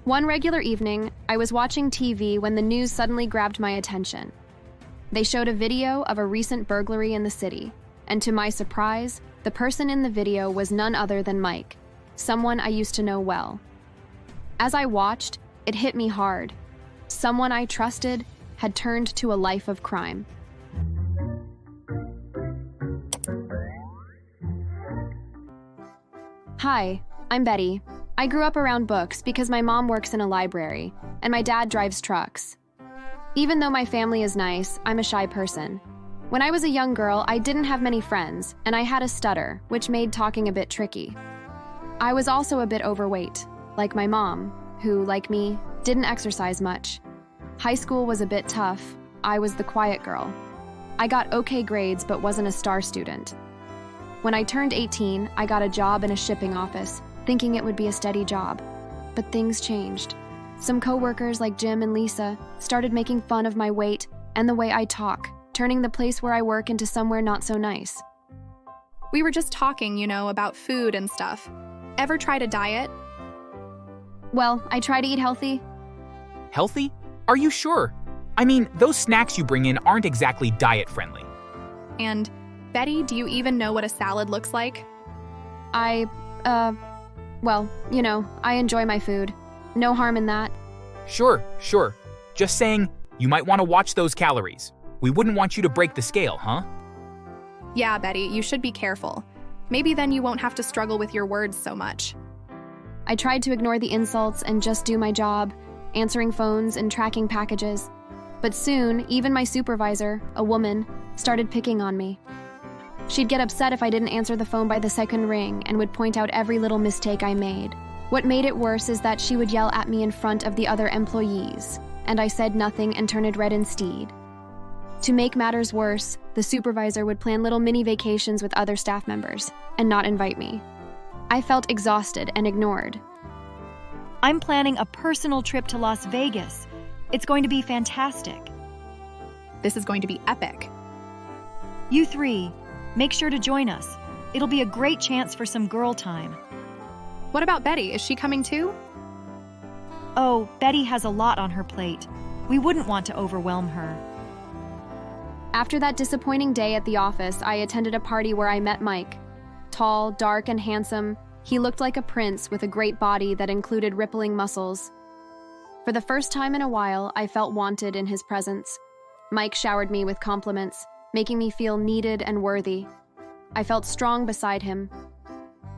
One regular evening, I was watching TV when the news suddenly grabbed my attention. They showed a video of a recent burglary in the city, and to my surprise, the person in the video was none other than Mike, someone I used to know well. As I watched, it hit me hard. Someone I trusted had turned to a life of crime. Hi, I'm Betty. I grew up around books because my mom works in a library, and my dad drives trucks. Even though my family is nice, I'm a shy person. When I was a young girl, I didn't have many friends, and I had a stutter, which made talking a bit tricky. I was also a bit overweight, like my mom, who, like me, didn't exercise much. High school was a bit tough. I was the quiet girl. I got okay grades but wasn't a star student. When I turned 18, I got a job in a shipping office, thinking it would be a steady job. But things changed. Some coworkers like Jim and Lisa started making fun of my weight and the way I talk, turning the place where I work into somewhere not so nice. We were just talking, about food and stuff. Ever tried a diet? Well, I try to eat healthy. Healthy? Are you sure? I mean, those snacks you bring in aren't exactly diet-friendly. And, Betty, do you even know what a salad looks like? I enjoy my food. No harm in that. Sure. Just saying, you might want to watch those calories. We wouldn't want you to break the scale, huh? Yeah, Betty, you should be careful. Maybe then you won't have to struggle with your words so much. I tried to ignore the insults and just do my job, answering phones and tracking packages. But soon, even my supervisor, a woman, started picking on me. She'd get upset if I didn't answer the phone by the second ring and would point out every little mistake I made. What made it worse is that she would yell at me in front of the other employees, and I said nothing and turned red instead. To make matters worse, the supervisor would plan little mini vacations with other staff members and not invite me. I felt exhausted and ignored. I'm planning a personal trip to Las Vegas. It's going to be fantastic. This is going to be epic. You three, make sure to join us. It'll be a great chance for some girl time. What about Betty? Is she coming too? Oh, Betty has a lot on her plate. We wouldn't want to overwhelm her. After that disappointing day at the office, I attended a party where I met Mike. Tall, dark, and handsome, he looked like a prince with a great body that included rippling muscles. For the first time in a while, I felt wanted in his presence. Mike showered me with compliments, making me feel needed and worthy. I felt strong beside him.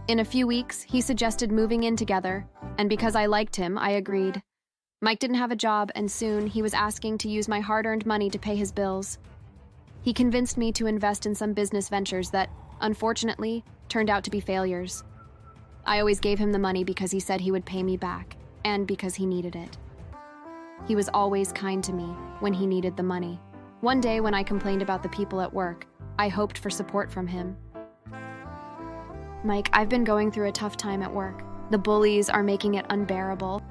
In a few weeks, he suggested moving in together, and because I liked him, I agreed. Mike didn't have a job, and soon he was asking to use my hard-earned money to pay his bills. He convinced me to invest in some business ventures that, unfortunately, turned out to be failures. I always gave him the money because he said he would pay me back, and because he needed it. He was always kind to me when he needed the money. One day when I complained about the people at work, I hoped for support from him. Mike, I've been going through a tough time at work. The bullies are making it unbearable.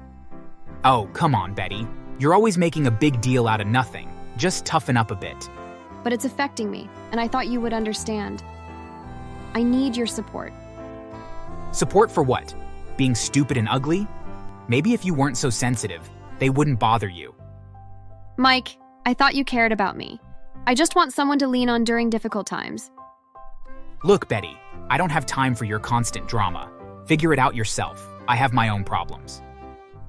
Oh, come on, Betty. You're always making a big deal out of nothing. Just toughen up a bit. But it's affecting me, and I thought you would understand. I need your support. Support for what? Being stupid and ugly? Maybe if you weren't so sensitive, they wouldn't bother you. Mike, I thought you cared about me. I just want someone to lean on during difficult times. Look, Betty, I don't have time for your constant drama. Figure it out yourself. I have my own problems.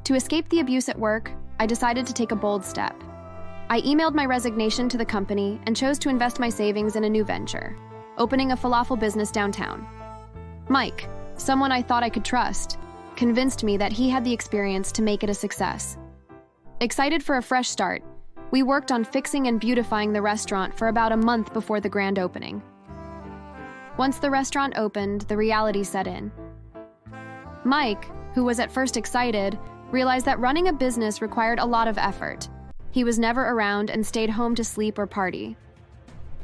To escape the abuse at work, I decided to take a bold step. I emailed my resignation to the company and chose to invest my savings in a new venture, opening a falafel business downtown. Mike, someone I thought I could trust, convinced me that he had the experience to make it a success. Excited for a fresh start, we worked on fixing and beautifying the restaurant for about a month before the grand opening. Once the restaurant opened, the reality set in. Mike, who was at first excited, realized that running a business required a lot of effort. He was never around and stayed home to sleep or party.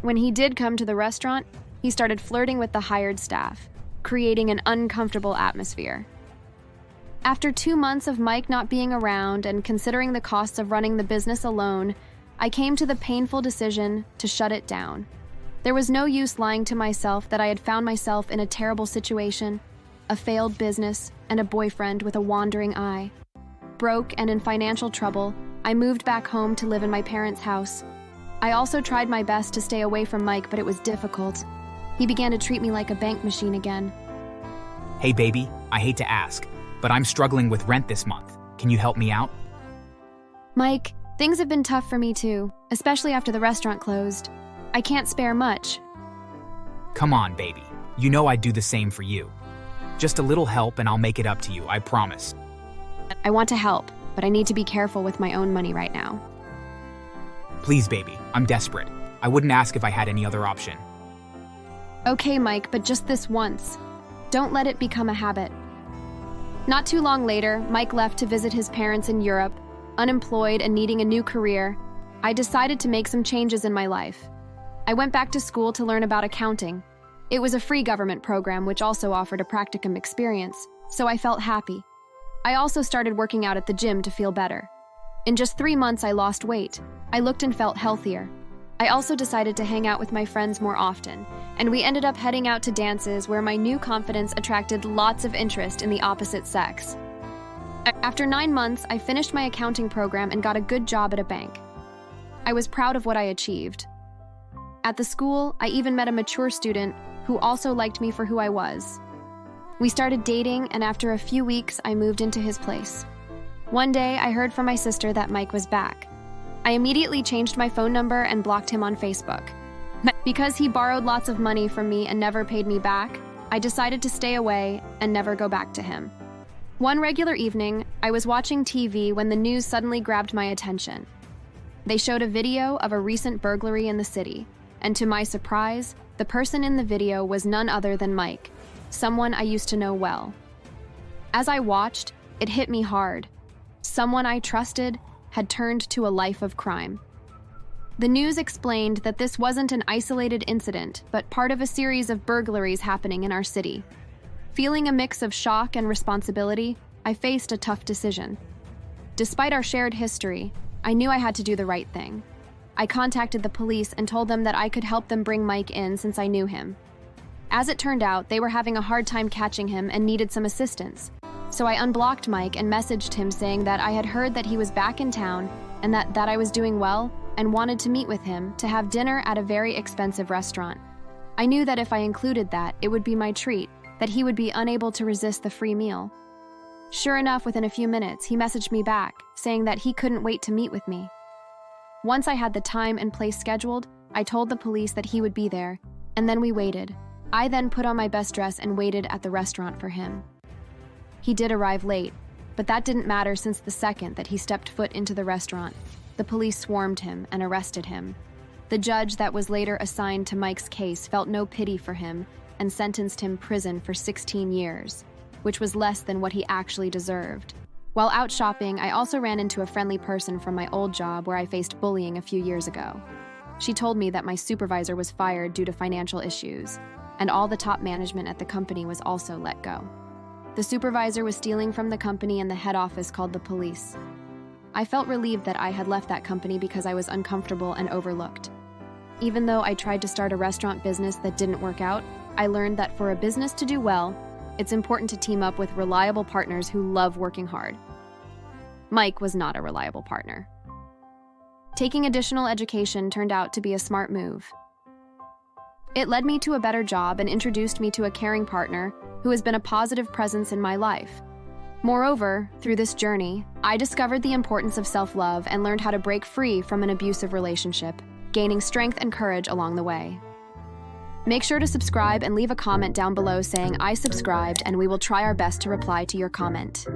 When he did come to the restaurant, he started flirting with the hired staff, creating an uncomfortable atmosphere. After 2 months of Mike not being around and considering the costs of running the business alone, I came to the painful decision to shut it down. There was no use lying to myself that I had found myself in a terrible situation, a failed business, and a boyfriend with a wandering eye. Broke and in financial trouble, I moved back home to live in my parents' house. I also tried my best to stay away from Mike, but it was difficult. He began to treat me like a bank machine again. Hey baby, I hate to ask, but I'm struggling with rent this month. Can you help me out? Mike, things have been tough for me too, especially after the restaurant closed. I can't spare much. Come on, baby. You know I'd do the same for you. Just a little help and I'll make it up to you, I promise. I want to help, but I need to be careful with my own money right now. Please, baby, I'm desperate. I wouldn't ask if I had any other option. Okay, Mike, but just this once. Don't let it become a habit. Not too long later, Mike left to visit his parents in Europe. Unemployed and needing a new career, I decided to make some changes in my life. I went back to school to learn about accounting. It was a free government program which also offered a practicum experience, so I felt happy. I also started working out at the gym to feel better. In just 3 months, I lost weight. I looked and felt healthier. I also decided to hang out with my friends more often, and we ended up heading out to dances where my new confidence attracted lots of interest in the opposite sex. After 9 months, I finished my accounting program and got a good job at a bank. I was proud of what I achieved. At the school, I even met a mature student who also liked me for who I was. We started dating, and after a few weeks, I moved into his place. One day, I heard from my sister that Mike was back. I immediately changed my phone number and blocked him on Facebook. Because he borrowed lots of money from me and never paid me back, I decided to stay away and never go back to him. One regular evening, I was watching TV when the news suddenly grabbed my attention. They showed a video of a recent burglary in the city, and to my surprise, the person in the video was none other than Mike, someone I used to know well. As I watched, it hit me hard. Someone I trusted had turned to a life of crime. The news explained that this wasn't an isolated incident, but part of a series of burglaries happening in our city. Feeling a mix of shock and responsibility, I faced a tough decision. Despite our shared history, I knew I had to do the right thing. I contacted the police and told them that I could help them bring Mike in since I knew him. As it turned out, they were having a hard time catching him and needed some assistance. So I unblocked Mike and messaged him saying that I had heard that he was back in town and that I was doing well and wanted to meet with him to have dinner at a very expensive restaurant. I knew that if I included that, it would be my treat, that he would be unable to resist the free meal. Sure enough, within a few minutes, he messaged me back, saying that he couldn't wait to meet with me. Once I had the time and place scheduled, I told the police that he would be there, and then we waited. I then put on my best dress and waited at the restaurant for him. He did arrive late, but that didn't matter since the second that he stepped foot into the restaurant, the police swarmed him and arrested him. The judge that was later assigned to Mike's case felt no pity for him and sentenced him prison for 16 years, which was less than what he actually deserved. While out shopping, I also ran into a friendly person from my old job where I faced bullying a few years ago. She told me that my supervisor was fired due to financial issues, and all the top management at the company was also let go. The supervisor was stealing from the company and the head office called the police. I felt relieved that I had left that company because I was uncomfortable and overlooked. Even though I tried to start a restaurant business that didn't work out, I learned that for a business to do well, it's important to team up with reliable partners who love working hard. Mike was not a reliable partner. Taking additional education turned out to be a smart move. It led me to a better job and introduced me to a caring partner who has been a positive presence in my life. Moreover, through this journey, I discovered the importance of self-love and learned how to break free from an abusive relationship, gaining strength and courage along the way. Make sure to subscribe and leave a comment down below saying I subscribed, and we will try our best to reply to your comment.